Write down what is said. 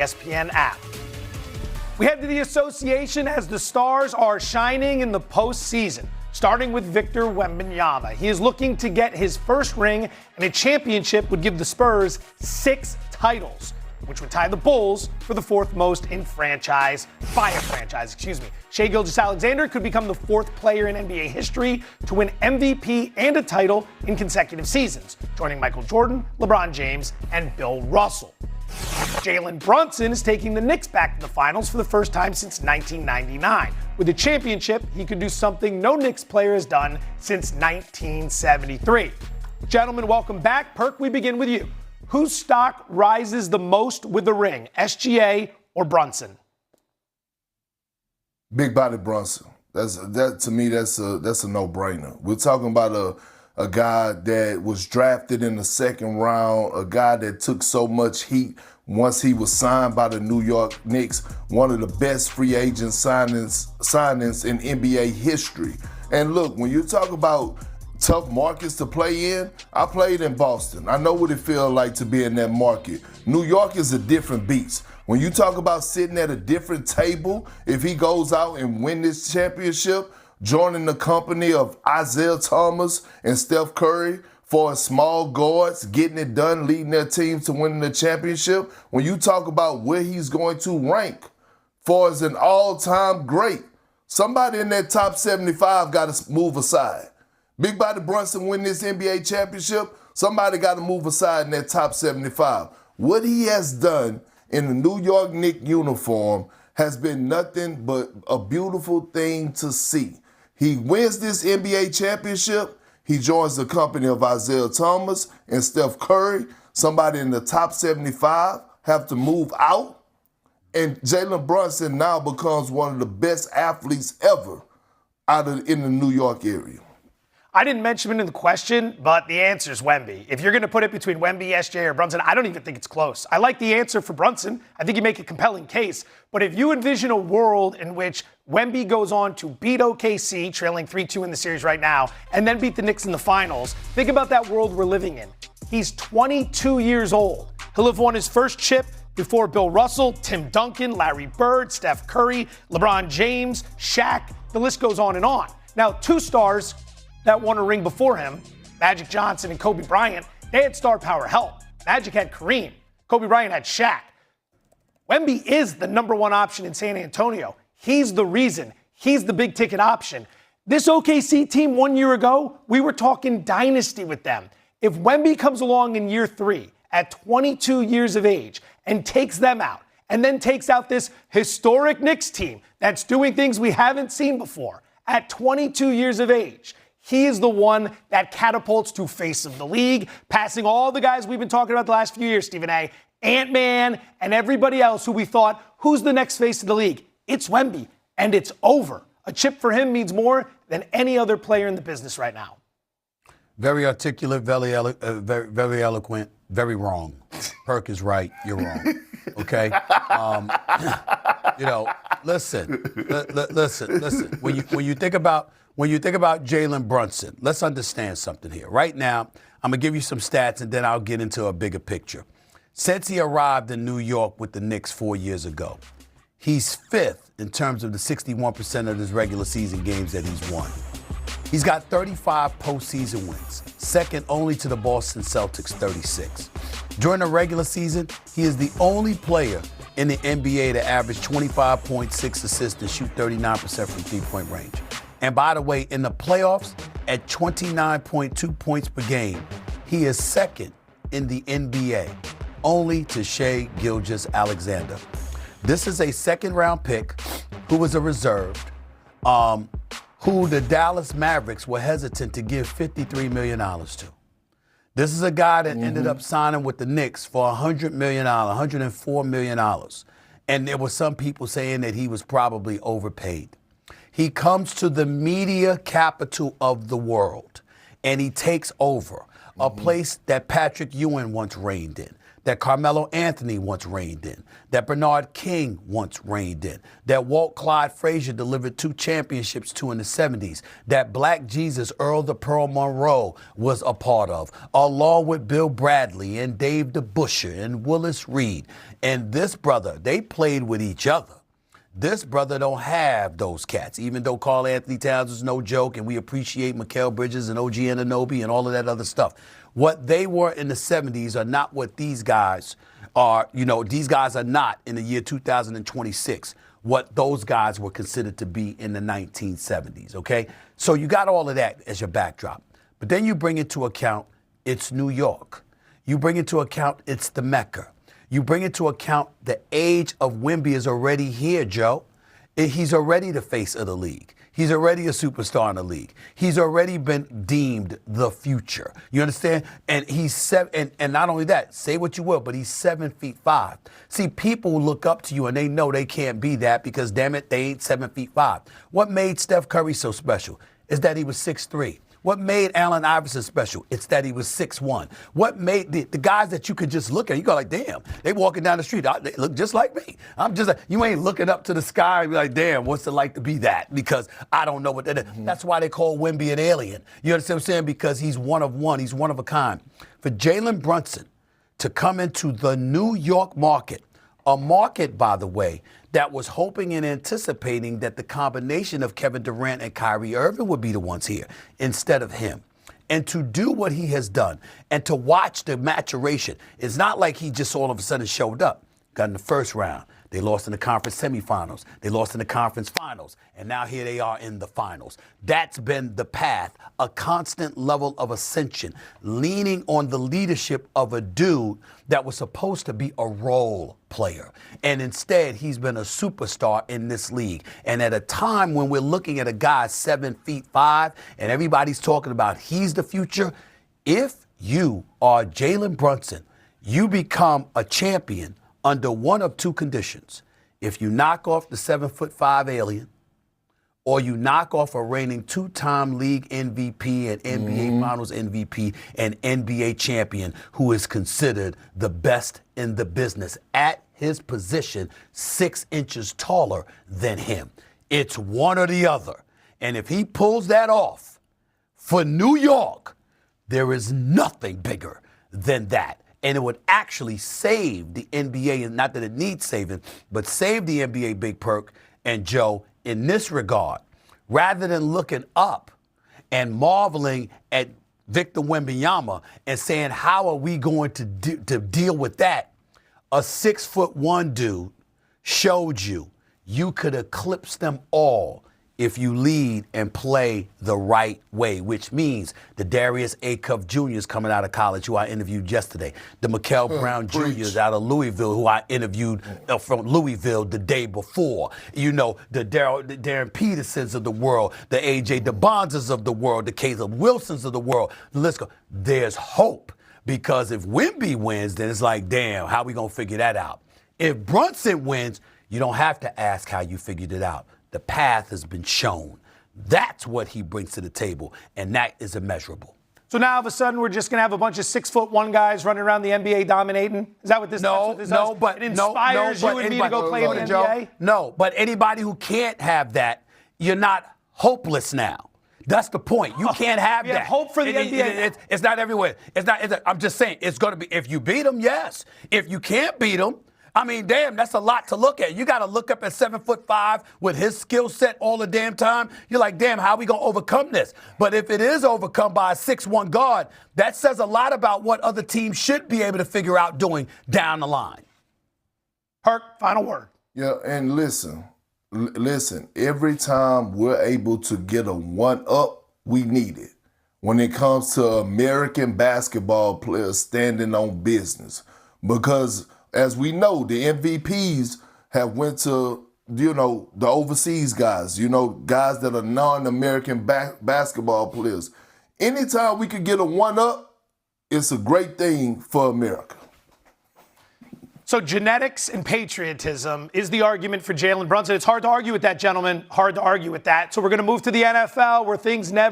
ESPN app. We head to the association as the stars are shining in the postseason, starting with Victor Wembanyama. He is looking to get his first ring, and a championship would give the Spurs 6 titles, which would tie the Bulls for the 4th most in franchise. Shai Gilgeous-Alexander could become the 4th player in NBA history to win MVP and a title in consecutive seasons, joining Michael Jordan, LeBron James, and Bill Russell. Jalen Brunson is taking the Knicks back to the finals for the first time since 1999. With a championship, he could do something no Knicks player has done since 1973. Gentlemen, welcome back. Perk, we begin with you. Whose stock rises the most with the ring, SGA or Brunson? Big body Brunson. To me, that's a no-brainer. We're talking about a guy that was drafted in the 2nd round, a guy that took so much heat once he was signed by the New York Knicks, one of the best free agent signings in NBA history. And look, when you talk about tough markets to play in, I played in Boston. I know what it feels like to be in that market. New York is a different beast. When you talk about sitting at a different table, if he goes out and win this championship, joining the company of Isaiah Thomas and Steph Curry for small guards, getting it done, leading their teams to winning the championship. When you talk about where he's going to rank for as an all-time great, somebody in that top 75 got to move aside. Big body Brunson win this NBA championship, somebody got to move aside in that top 75. What he has done in the New York Knicks uniform has been nothing but a beautiful thing to see. He wins this NBA championship. He joins the company of Isaiah Thomas and Steph Curry. Somebody in the top 75 have to move out. And Jalen Brunson now becomes one of the best athletes ever in the New York area. I didn't mention him in the question, but the answer is Wemby. If you're going to put it between Wemby, SJ, or Brunson, I don't even think it's close. I like the answer for Brunson. I think you make a compelling case. But if you envision a world in which Wemby goes on to beat OKC, trailing 3-2 in the series right now, and then beat the Knicks in the finals, think about that world we're living in. He's 22 years old. He'll have won his first chip before Bill Russell, Tim Duncan, Larry Bird, Steph Curry, LeBron James, Shaq. The list goes on and on. Now, 2 stars that won a ring before him, Magic Johnson and Kobe Bryant, they had star power help. Magic had Kareem. Kobe Bryant had Shaq. Wemby is the number 1 option in San Antonio. He's the reason. He's the big ticket option. This OKC team 1 year ago, we were talking dynasty with them. If Wemby comes along in year 3 at 22 years of age and takes them out, and then takes out this historic Knicks team that's doing things we haven't seen before at 22 years of age, he is the one that catapults to face of the league, passing all the guys we've been talking about the last few years, Stephen A., Ant-Man, and everybody else who we thought, who's the next face of the league? It's Wemby, and it's over. A chip for him means more than any other player in the business right now. Very articulate, very eloquent, very wrong. Perk is right, you're wrong. Okay? Listen. When you think about Jalen Brunson, let's understand something here. Right now, I'm going to give you some stats, and then I'll get into a bigger picture. Since he arrived in New York with the Knicks 4 years ago, he's 5th in terms of the 61% of his regular season games that he's won. He's got 35 postseason wins, second only to the Boston Celtics, 36. During the regular season, he is the only player in the NBA to average 25.6 assists and shoot 39% from three-point range. And by the way, in the playoffs, at 29.2 points per game, he is second in the NBA, only to Shai Gilgeous-Alexander. This is a 2nd-round pick who was a reserve, who the Dallas Mavericks were hesitant to give $53 million to. This is a guy that ended up signing with the Knicks for $100 million, $104 million. And there were some people saying that he was probably overpaid. He comes to the media capital of the world, and he takes over a place that Patrick Ewing once reigned in. that Carmelo Anthony once reigned in, that Bernard King once reigned in, that Walt Clyde Frazier delivered 2 championships to in the 70s, that Black Jesus Earl the Pearl Monroe was a part of, along with Bill Bradley and Dave DeBusschere and Willis Reed. And this brother, they played with each other. This brother don't have those cats, even though Karl Anthony Towns is no joke, and we appreciate Mikal Bridges and OG Anunoby and all of that other stuff. What they were in the 70s are not what these guys are. You know, these guys are not in the year 2026 what those guys were considered to be in the 1970s, okay? So you got all of that as your backdrop. But then you bring into account it's New York. You bring into account it's the Mecca. You bring into account the age of Wemby is already here, Joe. He's already the face of the league. He's already a superstar in the league. He's already been deemed the future. You understand? And he's and not only that, say what you will, but he's 7'5". See, people look up to you and they know they can't be that because, damn it, they ain't 7'5". What made Steph Curry so special is that he was 6'3". What made Allen Iverson special? It's that he was 6'1". What made the guys that you could just look at, you go like, damn, they walking down the street, they look just like me. I'm just like, you ain't looking up to the sky and be like, damn, what's it like to be that? Because I don't know what that is. That's why they call Wemby an alien. You understand what I'm saying? Because he's one of one. He's one of a kind. For Jalen Brunson to come into the New York market, a market, by the way, that was hoping and anticipating that the combination of Kevin Durant and Kyrie Irving would be the ones here instead of him. And to do what he has done and to watch the maturation, it's not like he just all of a sudden showed up, got in the first round. They lost in the conference semifinals. They lost in the conference finals. And now here they are in the finals. That's been the path, a constant level of ascension, leaning on the leadership of a dude that was supposed to be a role player. And instead, he's been a superstar in this league. And at a time when we're looking at a guy 7'5" and everybody's talking about he's the future, if you are Jalen Brunson, you become a champion under one of 2 conditions. If you knock off the 7'5" alien, or you knock off a reigning 2-time league MVP and NBA Finals MVP and NBA champion who is considered the best in the business at his position, 6 inches taller than him. It's one or the other. And if he pulls that off for New York, there is nothing bigger than that. And it would actually save the NBA, and not that it needs saving, but save the NBA, Big Perk and Joe, in this regard. Rather than looking up and marveling at Victor Wembanyama and saying, how are we going to deal with that? A 6'1" dude showed you could eclipse them all if you lead and play the right way, which means the Darius A. Cuff Jr.'s coming out of college, who I interviewed yesterday. The Mikal Brown Jr.'s out of Louisville, who I interviewed from Louisville the day before. You know, the Darren Petersons of the world, the A.J. DeBonzas of the world, the Caleb Wilsons of the world. The list goes. There's hope, because if Wemby wins, then it's like, damn, how we going to figure that out? If Brunson wins, you don't have to ask how you figured it out. The path has been shown. That's what he brings to the table, and that is immeasurable. So now all of a sudden we're just going to have a bunch of 6'1" guys running around the NBA dominating? Is that what this is? It inspires you and me to go play in the NBA? No, but anybody who can't have that, you're not hopeless now. That's the point. You can't have that. Hope for the NBA. It's not everywhere. I'm just saying, it's going to be, if you beat them, yes. If you can't beat them, I mean, damn, that's a lot to look at. You got to look up at 7'5" with his skill set all the damn time. You're like, damn, how are we going to overcome this? But if it is overcome by a 6'1" guard, that says a lot about what other teams should be able to figure out doing down the line. Herc, final word. Yeah, and listen, every time we're able to get a one-up, we need it. When it comes to American basketball players standing on business. Because as we know, the MVPs have went to, the overseas guys, guys that are non-American basketball players. Anytime we could get a one-up, it's a great thing for America. So genetics and patriotism is the argument for Jalen Brunson. It's hard to argue with that, gentlemen. Hard to argue with that. So we're going to move to the NFL, where things never